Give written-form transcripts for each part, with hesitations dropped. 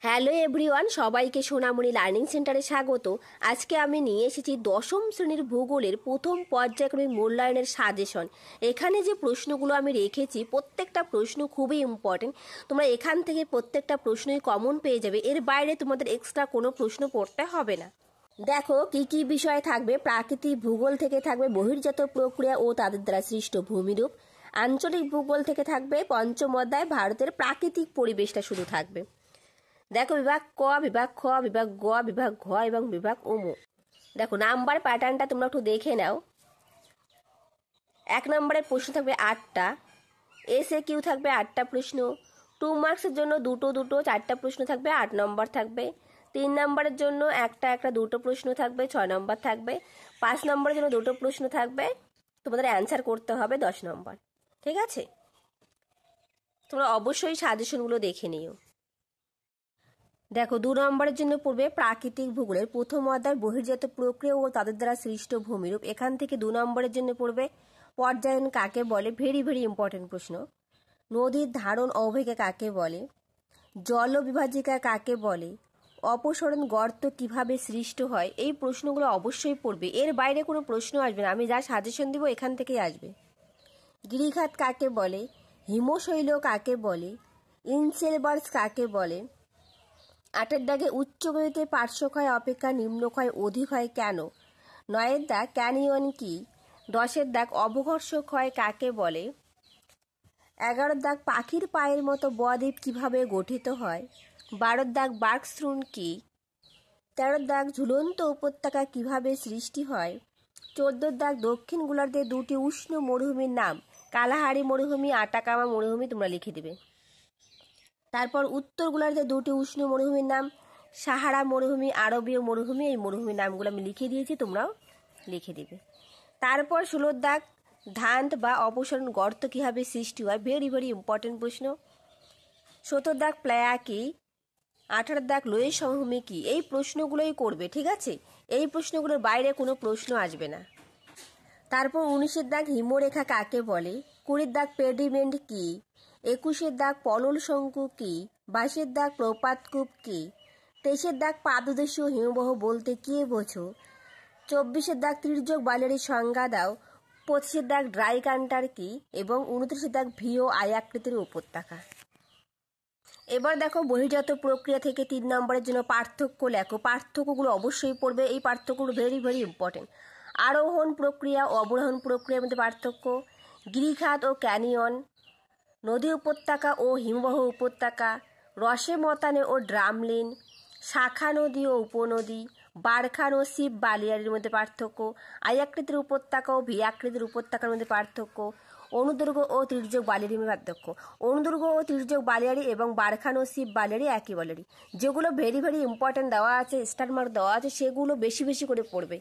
Hello everyone, সবাইকে সোনামণি learning সেন্টারে স্বাগত। আজকে আমি নিয়ে এসেছি দশম শ্রেণীর ভূগোলের প্রথম পর্যায়ক্রমিক মূল্যায়নের সাজেশন। এখানে যে প্রশ্নগুলো আমি রেখেছি প্রত্যেকটা প্রশ্ন খুবই ইম্পর্টেন্ট। তোমরা এখান থেকে প্রত্যেকটা প্রশ্নই কমন পেয়ে যাবে, এর বাইরে তোমাদের এক্সট্রা কোনো প্রশ্ন পড়তে হবে না। দেখো কি কি বিষয় থাকবে। প্রাকৃতিক ভূগোল থেকে থাকবে বহির্জাত প্রক্রিয়া ও তাদের দ্বারা সৃষ্ট ভূমিরূপ। আঞ্চলিক ভূগোল থেকে থাকবে পঞ্চম অধ্যায় ভারতের প্রাকৃতিক পরিবেশটা শুধু থাকবে। দেখো বিভাগ ক, বিভাগ খ, বিভাগ গ, বিভাগ ঘ এবং বিভাগ ম। দেখো নাম্বার প্যাটার্নটা তোমরা একটু দেখে নাও। 1 নম্বরের প্রশ্ন থাকবে 8টা, এসে কিউ থাকবে 8টা প্রশ্ন, 2 মার্কসের জন্য দুটো 4টা প্রশ্ন থাকবে, 8 নম্বর থাকবে। 3 নম্বরের জন্য একটা দুটো প্রশ্ন থাকবে, 6 নম্বর থাকবে। 5 নম্বরের জন্য দুটো প্রশ্ন থাকবে, তোমাদের অ্যান্সার করতে হবে 10 নম্বর। ঠিক আছে, তোমরা অবশ্যই সাজেশনগুলো দেখে নিও। দেখো 2 নম্বরের জন্য পড়বে প্রাকৃতিক ভূগোলের প্রথম অধ্যায় বহির্জাত প্রক্রিয়া ও তাদের দ্বারা সৃষ্ট ভূমিরূপ। এখান থেকে 2 নম্বরের জন্য পড়বে পর্যায়ন কাকে বলে, ভেরি ভেরি ইম্পর্টেন্ট প্রশ্ন। নদীর ধারণ অববাহিকা কাকে বলে, জলবিভাজিকা কাকে বলে, অপসরণ গর্ত কিভাবে সৃষ্ট হয়, এই প্রশ্নগুলো অবশ্যই পড়বে, এর বাইরে কোনো প্রশ্ন আসবে না। আমি যা সাজেশন দিব এখান থেকেই আসবে। গিরিখাত কাকে বলে, হিমশৈল কাকে বলে, ইনসেলবার্স কাকে বলে। 8 দাগে উচ্চগতিতে পার্শ্বক্ষয় অপেক্ষা নিম্নক্ষয় অধিক হয় কেন। 9 দাগ ক্যানিয়ন কি। 10 দাগ অবঘর্ষ ক্ষয় কাকে বলে। 11 দাগ পাখির পায়ের মতো বদ্বীপ কিভাবে গঠিত হয়। 12 দাগ বার্কস্ট্রুন কি। 13 দাগ ঝুলন্ত উপত্যকা কিভাবে সৃষ্টি হয়। 14 দাগ দক্ষিণ গোলার্ধে দুটি উষ্ণ মরুভূমির নাম, কালাহারি মরুভূমি, আটাকামা মরুভূমি, তোমরা লিখে দিবে। তারপর উত্তর গোলার্ধে দুটি উষ্ণ মরুভূমির নাম, সাহারা মরুভূমি, আরবীয় মরুভূমি। এই মরুভূমির নামগুলো আমি লিখে দিয়েছি, তোমরাও লিখে দিবে। তারপর 16 দাগ ধান্ত বা অপসরণ গর্ত কিভাবে সৃষ্টি হয়, ভেরি ভেরি ইম্পর্টেন্ট প্রশ্ন। 17 দাগ প্লায়া কি। 18 দাগ লোয়ের সমভূমি কি। এই প্রশ্নগুলোই করবে, ঠিক আছে, এই প্রশ্নগুলোর বাইরে কোনো প্রশ্ন আসবে না। তারপর 19 দাগ হিমরেখা কাকে বলে। 20 দাগ পেডিমেন্ট কি। 21 দাগ পলল শঙ্কু কি। 22 দাগ প্রপাতকূপ কি। 23 দাগ পাদদেশীয় হিমবাহ বলতে কি বোঝো। 24 দাগ তির্যক বালিয়াড়ির সংজ্ঞা দাও। 25 দাগ ড্রাই কান্টার কি এবং 29 দাগ ভিও আয়াকৃতির উপত্যকা। এবার দেখো বহির্জাত প্রক্রিয়া থেকে 3 নম্বরের জন্য পার্থক্য লেখো। পার্থক্যগুলো অবশ্যই পড়বে, এই পার্থক্যগুলো ভেরি ভেরি ইম্পর্টেন্ট। আরোহণ প্রক্রিয়া ও অবরোহণ প্রক্রিয়ার মধ্যে পার্থক্য, গিরিখাত ও ক্যানিয়ন, নদী উপত্যকা ও হিমবাহ উপত্যকা, রসে মতানে ও ড্রামলিন, শাখা নদী ও উপনদী, বারখান ও শিব বালিয়াড়ির মধ্যে পার্থক্য, আয়াকৃতির উপত্যকা ও ভি আকৃতির উপত্যকার মধ্যে পার্থক্য, অনুদৈর্ঘ্য ও তির্যক বালিয়াড়ির মধ্যে পার্থক্য। অনুদৈর্ঘ্য ও তির্যক বালিয়াড়ি এবং বারখান ও শিব বালিয়াড়ি একই বালিয়াড়ি। যেগুলো ভেরি ভেরি ইম্পর্টেন্ট দেওয়া আছে, স্টার মার্ক দেওয়া আছে, সেগুলো বেশি বেশি করে পড়বে,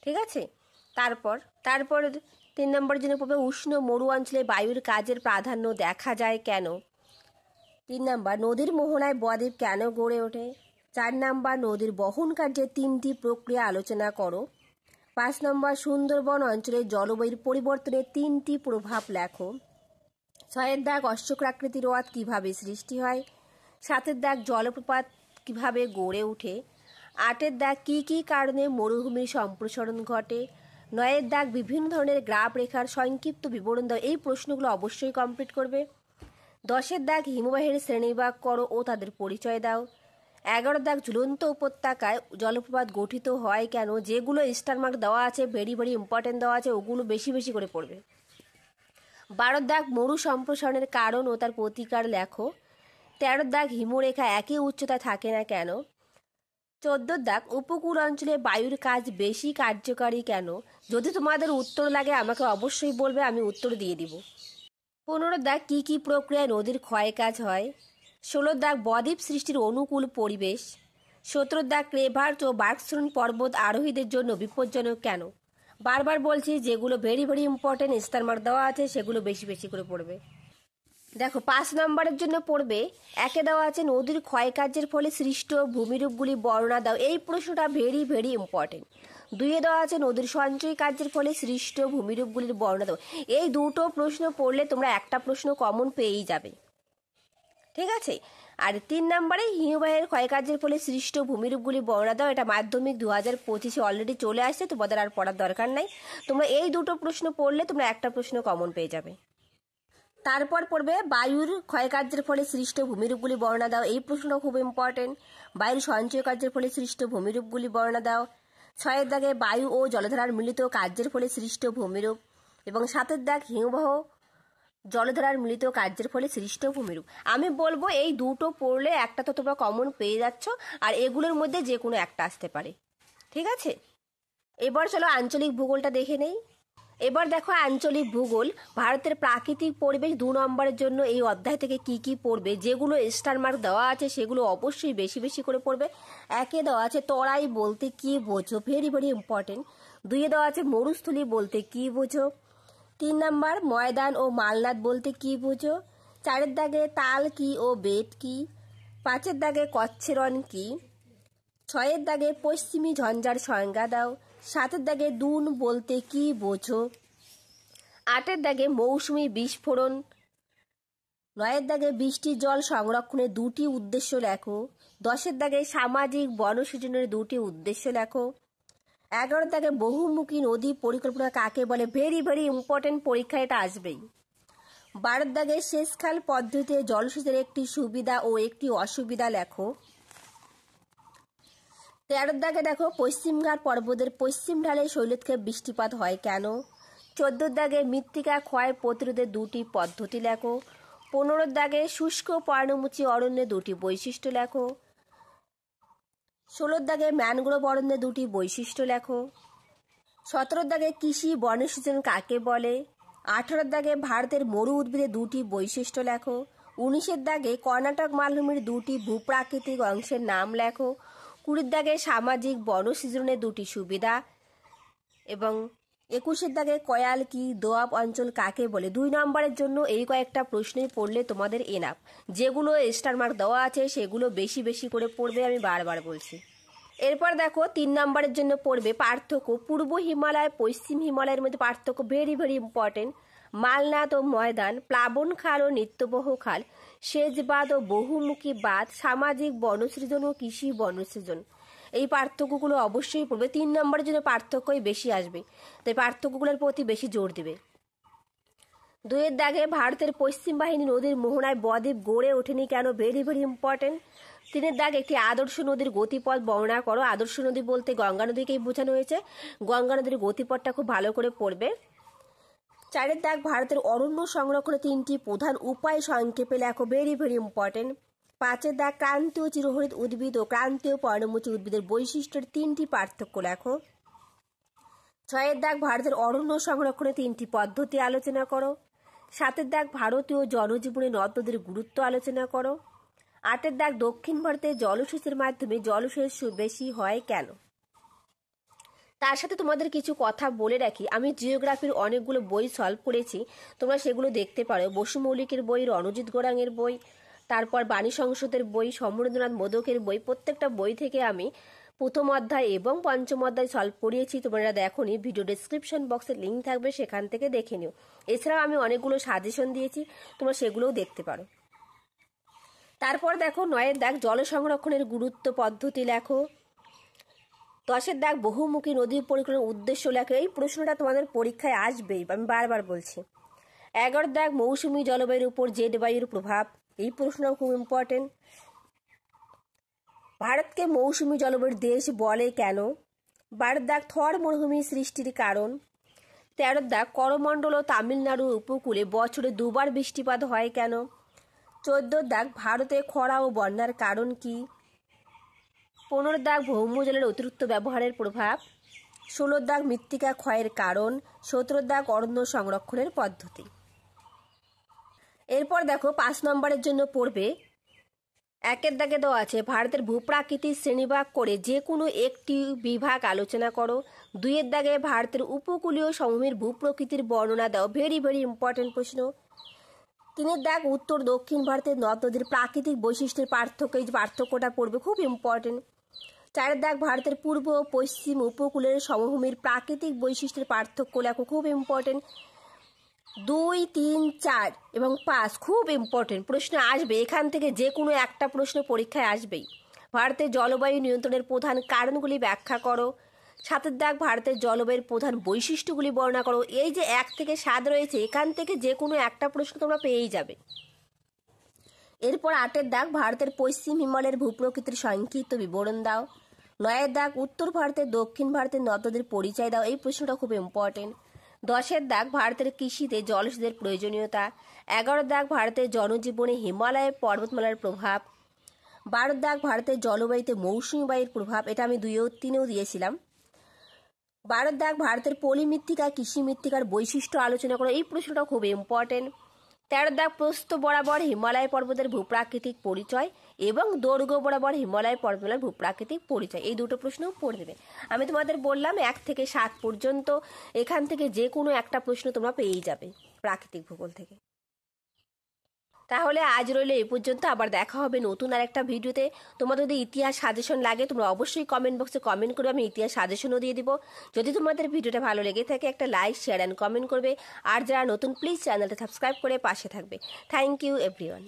ঠিক আছে। তারপর 3 নম্বরের জন্য পড়বে উষ্ণ মরু অঞ্চলে বায়ুর কাজের প্রাধান্য দেখা যায় কেন। 3 নম্বর নদীর মোহনায় বদ্বীপ কেন গড়ে ওঠে। 4 নম্বর নদীর বহন কার্যের 3টি প্রক্রিয়া আলোচনা করো। 5 নম্বর সুন্দরবন অঞ্চলের জলবায়ুর পরিবর্তনের 3টি প্রভাব লেখো। 6 দাগ অশ্বক্রাকৃতির হ্রদ কিভাবে সৃষ্টি হয়। 7 দাগ জলপ্রপাত কিভাবে গড়ে ওঠে। 8 দাগ কি কি কারণে মরুভূমির সম্প্রসারণ ঘটে। 9 দাগ বিভিন্ন ধরনের গ্রাফ রেখার সংক্ষিপ্ত বিবরণ দাও। এই প্রশ্নগুলো অবশ্যই কমপ্লিট করবে। 10 দাগ হিমবাহের শ্রেণীবিভাগ করো ও তাদের পরিচয় দাও। 11 দাগ ঝুলন্ত উপত্যকায় জলপ্রপাত গঠিত হয় কেন। যেগুলো স্টার মার্ক দেওয়া আছে, ভেরি ভেরি ইম্পর্টেন্ট দেওয়া আছে, ওগুলো বেশি বেশি করে পড়বে। 12 দাগ মরু সম্প্রসারণের কারণ ও তার প্রতিকার লেখো। 13 দাগ হিমরেখা একই উচ্চতায় থাকে না কেন। 14 দাগ উপকূল অঞ্চলে বায়ুর কাজ বেশি কার্যকারী কেন। যদি তোমাদের উত্তর লাগে আমাকে অবশ্যই বলবে, আমি উত্তর দিয়ে দিব। 15 দাগ কি কি প্রক্রিয়ায় নদীর ক্ষয় কাজ হয়। 16 দাগ বদ্বীপ সৃষ্টির অনুকূল পরিবেশ। 17 দাগ ক্রেভার্স ও বার্কস্ট্রুন পর্বত আরোহীদের জন্য বিপজ্জনক কেন। বারবার বলছি, যেগুলো very very important star mark দেওয়া আছে সেগুলো বেশি বেশি করে পড়বে। দেখো 5 নম্বরের জন্য পড়বে, একে দেওয়া আছে নদীর ক্ষয়কার্যের ফলে সৃষ্ট ভূমিরূপগুলি বর্ণনা দাও। এই প্রশ্নটা ভেরি ভেরি ইম্পর্টেন্ট। 2 দেওয়া আছে নদীর সঞ্চয় কার্যের ফলে সৃষ্ট ভূমিরূপগুলির বর্ণনা দাও। এই দুটো প্রশ্ন পড়লে তোমরা একটা প্রশ্ন কমন পেয়েই যাবে, ঠিক আছে। আর 3 নম্বরে হিমবাহের ক্ষয়কার্যের ফলে সৃষ্ট ভূমিরূপগুলি বর্ণনা দাও। এটা মাধ্যমিক 2025-এ অলরেডি চলে আসছে, তোমাদের আর পড়ার দরকার নাই। তোমরা এই দুটো প্রশ্ন পড়লে তোমরা একটা প্রশ্ন কমন পেয়ে যাবে। তারপর পড়বে বায়ুর ক্ষয়কার্যের ফলে সৃষ্ট ভূমিরূপগুলি বর্ণনা দাও। এই প্রশ্নটা খুব ইম্পর্টেন্ট। বায়ুর সঞ্চয় কার্যের ফলে সৃষ্ট ভূমিরূপগুলি বর্ণনা দাও। 6 দাগে বায়ু ও জলধারার মিলিত কার্যের ফলে সৃষ্ট ভূমিরূপ, এবং 7 দাগ হিমবাহ জলধারার মিলিত কার্যের ফলে সৃষ্ট ভূমিরূপ। আমি বলবো এই দুটো পড়লে একটা তো তোমরা কমন পেয়ে যাচ্ছ, আর এগুলোর মধ্যে যে কোনো একটা আসতে পারে। ঠিক আছে, এবার চলো আঞ্চলিক ভূগোলটা দেখে নেই। এবার দেখো আঞ্চলিক ভূগোল, ভারতের প্রাকৃতিক পরিবেশ 2 নম্বরের জন্য এই অধ্যায় থেকে কি কি পড়বে, যেগুলো স্টার মার্ক দেওয়া আছে সেগুলো অবশ্যই বেশি বেশি করে পড়বে। 1-এ দেওয়া আছে তরাই বলতে কি বোঝো, ভেরি ভেরি ইম্পর্টেন্ট। 2-এ দেওয়া আছে মরুস্থলী বলতে কি বোঝো। 3 নম্বর ময়দান ও মালনাদ বলতে কি বোঝো। 4-এর দাগে তাল কি ও বেত কি। 5-এর দাগে কচ্ছেরণ কি। 6-এর দাগে পশ্চিমী ঝঞ্ঝার সংজ্ঞা দাও। 7-এর দাগে দুন বলতে কি বোঝো। 8-এর দাগে মৌসুমী বিস্ফোরণ। 9-এর দাগে বৃষ্টির জল সংরক্ষণের 2টি উদ্দেশ্য লেখো। 10-এর দাগে সামাজিক বনসৃজনের 2টি উদ্দেশ্য লেখো। 11-এর দাগে বহুমুখী নদী পরিকল্পনা কাকে বলে, ভেরি ভেরি ইম্পর্টেন্ট, পরীক্ষা এটা আসবেই। 12-এর দাগে সেচখাল পদ্ধতিতে জলসেচের একটি সুবিধা ও একটি অসুবিধা লেখো। 13-এর দাগে দেখো পশ্চিমঘাট পর্বতের পশ্চিম ঢালে শৈলক্ষেপ বৃষ্টিপাত হয় কেন। 14-এর দাগে মৃত্তিকা ক্ষয় প্রতিরোধের 2টি পদ্ধতি লেখো। 15-এর দাগে শুষ্ক পর্ণমোচী অরণ্যে 2টি বৈশিষ্ট্য লেখো। 16-এর দাগে ম্যানগ্রোভ অরণ্যে 2টি বৈশিষ্ট্য লেখো। 17-এর দাগে কৃষি বনসৃজন কাকে বলে। 18-এর দাগে ভারতের মরু উদ্ভিদের 2টি বৈশিষ্ট্য লেখো। 19-এর দাগে কর্ণাটক মালভূমির 2টি ভূপ্রাকৃতিক অংশের নাম লেখো। 20-এর দাগে সামাজিক বনসৃজনের 2টি সুবিধা, এবং 21-এর দাগে কয়াল কি, দোয়াব অঞ্চল কাকে বলে। 2 নম্বরের জন্য এই কয়েকটা প্রশ্নই পড়লে তোমাদের এনাফ। যেগুলো স্টার মার্ক দেওয়া আছে সেগুলো বেশি বেশি করে পড়বে, আমি বারবার বলছি। এরপর দেখো 3 নম্বরের জন্য পড়বে পার্থক্য, পূর্ব হিমালয় পশ্চিম হিমালয়ের মধ্যে পার্থক্য, ভেরি ভেরি ইম্পর্টেন্ট। মালনাদ ও ময়দান, প্লাবন খাল ও নিত্যবহ খাল, সেচ বাঁধ ও বহুমুখী বাঁধ, সামাজিক বনসৃজন ও কৃষি বনসৃজন। এই পার্থক্যগুলো অবশ্যই পড়বে। 3 নম্বরের জন্য পার্থক্যই বেশি আসবে, তাই পার্থক্যগুলোর প্রতি বেশি জোর দিবে। 2-এর দাগে ভারতের পশ্চিম বাহিনী নদীর মোহনায় বদ্বীপ গড়ে ওঠেনি কেন, ভেরি ভেরি ইম্পর্টেন্ট। 3-এর দাগ একটি আদর্শ নদীর গতিপথ বর্ণনা করো। আদর্শ নদী বলতে গঙ্গা নদীকেই বোঝানো হয়েছে, গঙ্গা নদীর গতিপথটা খুব ভালো করে পড়বে। 4-এর দাগ ভারতের অরণ্য সংরক্ষণের 3টি প্রধান উপায় সংক্ষেপে লেখো, ভেরি ভেরি ইম্পর্টেন্ট। 5-এর দাগ ক্রান্তীয় চিরহরিৎ উদ্ভিদ ও ক্রান্তীয় পর্ণমোচী উদ্ভিদের বৈশিষ্ট্যের 3টি পার্থক্য লেখো। 6-এর দাগ ভারতের অরণ্য সংরক্ষণের 3টি পদ্ধতি আলোচনা করো। 7-এর দাগ ভারতীয় জনজীবনে নদ নদীর গুরুত্ব আলোচনা করো। 8-এর দাগ দক্ষিণ ভারতে জলসেচের মাধ্যমে জলসেচ বেশি হয় কেন। তার সাথে তোমাদের কিছু কথা বলে রাখি, আমি জিওগ্রাফির অনেকগুলো বই সলভ করেছি, তোমরা সেগুলো দেখতে পারো। বসু মৌলিকের বই, রণজিৎ গোড়াঙের বই, তারপর বাণী সংসদের বই, সমরেন্দ্রনাথ মোদকের বই, প্রত্যেকটা বই থেকে আমি প্রথম অধ্যায় এবং পঞ্চম অধ্যায় সলভ করিয়েছি। তোমরা দেখোনি, ভিডিও ডেসক্রিপশন বক্সে লিঙ্ক থাকবে, সেখান থেকে দেখে নিও। এছাড়াও আমি অনেকগুলো সাজেশন দিয়েছি, তোমরা সেগুলোও দেখতে পারো। তারপর দেখো 9-এর দাগ জল সংরক্ষণের গুরুত্ব পদ্ধতি লেখো। 10-এর দাগ বহুমুখী নদী পরিক্রমার উদ্দেশ্য লেখো। এই প্রশ্নটা তোমাদের পরীক্ষায় আসবেই, আমি বারবার বলছি। 11-এর দাগ মৌসুমী জলবায়ুর উপর জেট বায়ুর প্রভাব, এই প্রশ্নটাও খুব ইম্পর্টেন্ট। ভারতকে মৌসুমী জলবায়ুর দেশ বলে কেন। 12-এর দাগ থর মরুভূমি সৃষ্টির কারণ। 13-এর দাগ করমণ্ডল ও তামিলনাড়ুর উপকূলে বছরে 2বার বৃষ্টিপাত হয় কেন। 14-এর দাগ ভারতে খরা ও বন্যার কারণ কি। 15-এর দাগ ভৌমজলের অতিরিক্ত ব্যবহারের প্রভাব। 16-এর দাগ মৃত্তিকা ক্ষয়ের কারণ। 17-এর দাগ অরণ্য সংরক্ষণের পদ্ধতি। এরপর দেখো 5 নম্বরের জন্য পড়বে 1-এর দাগে দেওয়া আছে ভারতের ভূপ্রাকৃতিক শ্রেণীভাগ করে যে কোনো একটি বিভাগ আলোচনা করো। 2-এর দাগে ভারতের উপকূলীয় সমভূমির ভূপ্রকৃতির বর্ণনা দাও, ভেরি ভেরি ইম্পর্টেন্ট প্রশ্ন। 3-এর দাগ উত্তর দক্ষিণ ভারতের নদ নদীর প্রাকৃতিক বৈশিষ্ট্যের পার্থক্য, এই যে পার্থক্যটা পড়বে, খুব ইম্পর্টেন্ট। 4-এর দাগ ভারতের পূর্ব ও পশ্চিম উপকূলের সমভূমির প্রাকৃতিক বৈশিষ্ট্যের পার্থক্য লেখো, খুব ইম্পর্টেন্ট। 2, 3, 4 এবং 5 খুব ইম্পর্টেন্ট প্রশ্ন আসবে, এখান থেকে যে কোনো একটা প্রশ্ন পরীক্ষায় আসবেই। ভারতের জলবায়ু নিয়ন্ত্রণের প্রধান কারণগুলি ব্যাখ্যা করো। 7 দাগ ভারতের জলবায়ুর প্রধান বৈশিষ্ট্যগুলি বর্ণনা করো। এই যে 1 থেকে 7 রয়েছে, এখান থেকে যে কোনো একটা প্রশ্ন তোমরা পেয়েই যাবে। এরপর 8 দাগ ভারতের পশ্চিম হিমালয়ের ভূপ্রকৃতির সংক্ষিপ্ত বিবরণ দাও। 9 দাগ উত্তর ভারতের দক্ষিণ ভারতের নদীর পরিচয় দাও। এই প্রশ্নটা খুব ইম্পর্টেন্ট। 10 দাগ ভারতের কৃষিতে জলসেচের প্রয়োজনীয়তা। 11 দাগ ভারতের জনজীবনে হিমালয়ের পর্বতমালার প্রভাব। 12 দাগ ভারতের জলবায়ুতে মৌসুমী বায়ুর প্রভাব, এটা আমি 2 ও 3-এও দিয়েছিলাম। 12 দাগ ভারতের পলি মৃত্তিকা কৃষি মৃত্তিকার বৈশিষ্ট্য আলোচনা করো। এই প্রশ্নটা খুব ইম্পর্টেন্ট। 13 দাগ প্রস্থ বরাবর হিমালয় পর্বতের ভূপ্রাকৃতিক পরিচয় এবং দৈর্ঘ্য বরাবর হিমালয় পর্বতমালার ভূপ্রাকৃতিক পরিচয়, এই দুটো প্রশ্ন পড়ে দেবে। আমি তোমাদের বললাম 1 থেকে 7 পর্যন্ত, এখান থেকে যে কোনো একটা প্রশ্ন তোমরা পেয়েই যাবে প্রাকৃতিক ভূগোল থেকে। তাহলে আজ রইল এই পর্যন্ত, আবার দেখা হবে নতুন আর একটা ভিডিওতে। তোমাদের যদি ইতিহাস সাজেশন লাগে তোমরা অবশ্যই কমেন্ট বক্সে কমেন্ট করবে, আমি ইতিহাস সাজেশনও দিয়ে দিব। যদি তোমাদের ভিডিওটা ভালো লেগে থাকে একটা লাইক শেয়ার অ্যান্ড কমেন্ট করবে। আর যারা নতুন প্লিজ চ্যানেলটা সাবস্ক্রাইব করে পাশে থাকবে। Thank you everyone.